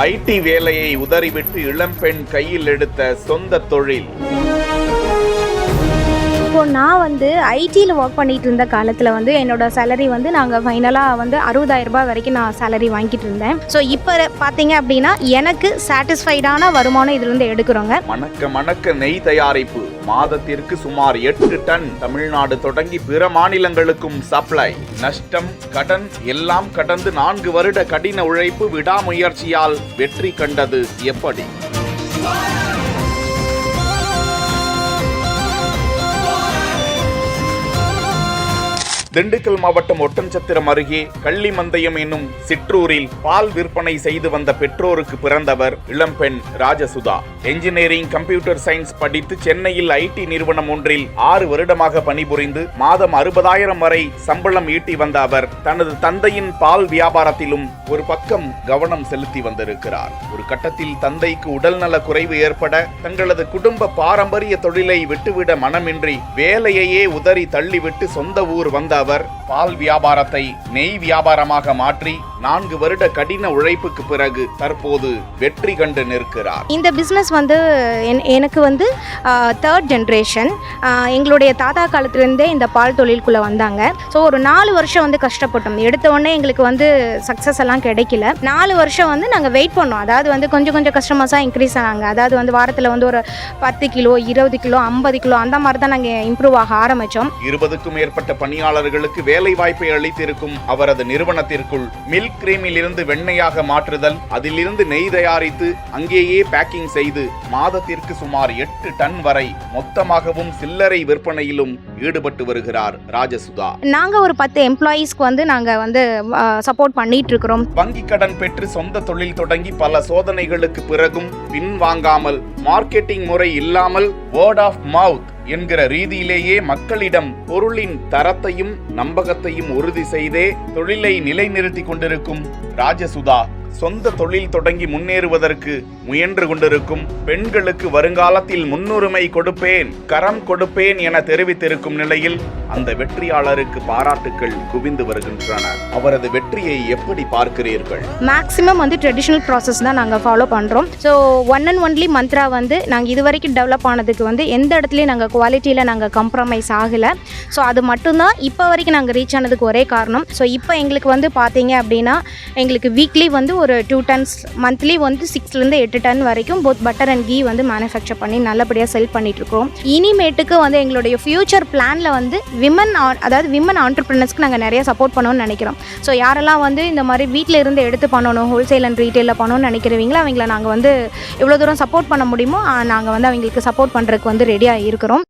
ID வேலையை உதறிவிட்டு இளம்பெண் கையில் எடுத்த சொந்த தொழில். இப்போ நான் ஐடியில் ஒர்க் பண்ணிட்டு இருந்த காலத்தில் என்னோட சேலரி நாங்கள் ஃபைனலாக 60,000 ரூபாய் வரைக்கும் நான் சேலரி வாங்கிட்டு இருந்தேன். ஸோ இப்போ பார்த்தீங்க அப்படின்னா எனக்கு சாட்டிஸ்ஃபைடான வருமானம் இதிலிருந்து எடுக்கிறோங்க. மணக்க நெய் தயாரிப்பு மாதத்திற்கு சுமார் 8 டன் தமிழ்நாடு தொடங்கி பிற மாநிலங்களுக்கும் சப்ளை. நஷ்டம் கடன் எல்லாம் கடந்து 4 வருட கடின உழைப்பு விடாமுயற்சியால் வெற்றி கண்டது எப்படி? திண்டுக்கல் மாவட்டம் ஒட்டன்சத்திரம் அருகே கள்ளிமந்தயம் என்னும் சிற்றூரில் பால் விற்பனை செய்து வந்த பெற்றோருக்கு பிறந்தவர் இளம்பெண் ராஜசுதா. என்ஜினியரிங் கம்ப்யூட்டர் சயின்ஸ் படித்து சென்னையில் ஐடி நிறுவனம் ஒன்றில் 6 வருடமாக பணிபுரிந்து மாதம் 60,000 வரை சம்பளம் ஈட்டி வந்த அவர் தனது தந்தையின் பால் வியாபாரத்திலும் ஒரு பக்கம் கவனம் செலுத்தி வந்திருக்கிறார். ஒரு கட்டத்தில் தந்தைக்கு உடல்நல குறைவு ஏற்பட தங்களது குடும்ப பாரம்பரிய தொழிலை விட்டுவிட மனமின்றி வேலையையே உதறி தள்ளிவிட்டு சொந்த ஊர் வந்த அவர் பால் வியாபாரத்தை நெய் வியாபாரமாக மாற்றி 4 வருட கடின உழைப்புக்கு பிறகு தற்போது வெற்றி கண்டு நிற்கிறார். இந்த பிஸ்னஸ் எனக்கு 3rd ஜென்ரேஷன். எங்களுடைய தாத்தா காலத்திலேருந்தே இந்த பால் தொழிலுக்குள்ளே வந்தாங்க. ஸோ ஒரு 4 வருஷம் கஷ்டப்பட்டோம். எடுத்த உடனே எங்களுக்கு சக்ஸஸ் எல்லாம் கிடைக்கல. 4 வருஷம் நாங்கள் வெயிட் பண்ணோம். அதாவது கொஞ்சம் கஸ்டமர்ஸாக இன்க்ரீஸ் ஆனாங்க. அதாவது வாரத்தில் ஒரு 10 கிலோ 20 கிலோ 50 கிலோ அந்த மாதிரி தான் நாங்கள் இம்ப்ரூவ் ஆக ஆரம்பித்தோம். 20க்கும் மேற்பட்ட பணியாளர்களுக்கு வேலை வாய்ப்பை அளித்திருக்கும் அவரது நிறுவனத்திற்குள் மில்க் கிரீமில் இருந்து வெண்ணையாக மாற்றுதல், அதிலிருந்து நெய் தயாரித்து அங்கேயே பேக்கிங் செய்து மாதத்திற்கு சுமார் 8 டன் வரை மொத்தமாகவும் சில்லறை விற்பனையிலும் ஈடுபட்டு வருகிறார் ராஜசுதா. நாங்க ஒரு 10 எம்ப்ளாயீஸ்க்கு நாங்க சப்போர்ட் பண்ணிட்டு இருக்கிறோம். வங்கி கடன் பெற்று சொந்த தொழில் தொடங்கி பல சோதனைகளுக்கு பிறகும் பின்வாங்காமல் மார்க்கெட்டிங் முறை இல்லாமல் வேர்ட் ஆஃப் மவுத் என்கிற ரீதியிலேயே மக்களிடம் பொருளின் தரத்தையும் நம்பகத்தையும் உறுதி செய்தே தொழிலை நிலைநிறுத்தி கொண்டிருக்கும் ராஜசுதா சொந்த தொழில் தொடங்கி முன்னேறுவதற்கு முயன்று கொண்டிருக்கும் பெண்களுக்கு வருங்காலத்தில் முன்னுரிமை கொடுப்பேன், கரம் கொடுப்பேன் என தெரிவித்திருக்கும் நிலையில் அந்த வெற்றியாளருக்கு பாராட்டுக்கள் குவிந்து வருகின்றன. அவரது வெற்றியை எப்படி பார்க்கிறீர்கள்? மேக்ஸிமம் ட்ரெடிஷனல் ப்ராசஸ் தான் நாங்கள் ஃபாலோ பண்ணுறோம். So one and only Mantra நாங்கள் இது வரைக்கும் டெவலப் ஆனதுக்கு எந்த இடத்துலையும் நாங்கள் குவாலிட்டியில் நாங்கள் காம்ப்ரமைஸ் ஆகலை. ஸோ அது மட்டும்தான் இப்போ வரைக்கும் நாங்கள் ரீச் ஆனதுக்கு ஒரே காரணம். ஸோ இப்போ எங்களுக்கு பார்த்தீங்க அப்படின்னா எங்களுக்கு வீக்லி ஒரு 2 tons, மந்த்லி 6லேருந்து 8 டன் வரைக்கும் both butter and ghee manufacture பண்ணி நல்லபடியாக செல் பண்ணிகிட்ருக்கோம். இனிமேட்டுக்கு எங்களுடைய ஃபியூச்சர் பிளானில் விமன் ஆண்டர்பிரினர்ஸ்க்கு நாங்கள் நிறைய சப்போர்ட் பண்ணணும்னு நினைக்கிறோம். ஸோ யாரெல்லாம் இந்த மாதிரி வீட்டில் இருந்து எடுத்து பண்ணணும், ஹோல்சேல் அண்ட் ரீட்டெயிலில் பண்ணணும்னு நினைக்கிறவங்களா அவங்கள நாங்கள் எவ்வளோ தூரம் சப்போர்ட் பண்ண முடியுமோ நாங்கள் அவங்களுக்கு சப்போர்ட் பண்ணுறதுக்கு ரெடியாக இருக்கிறோம்.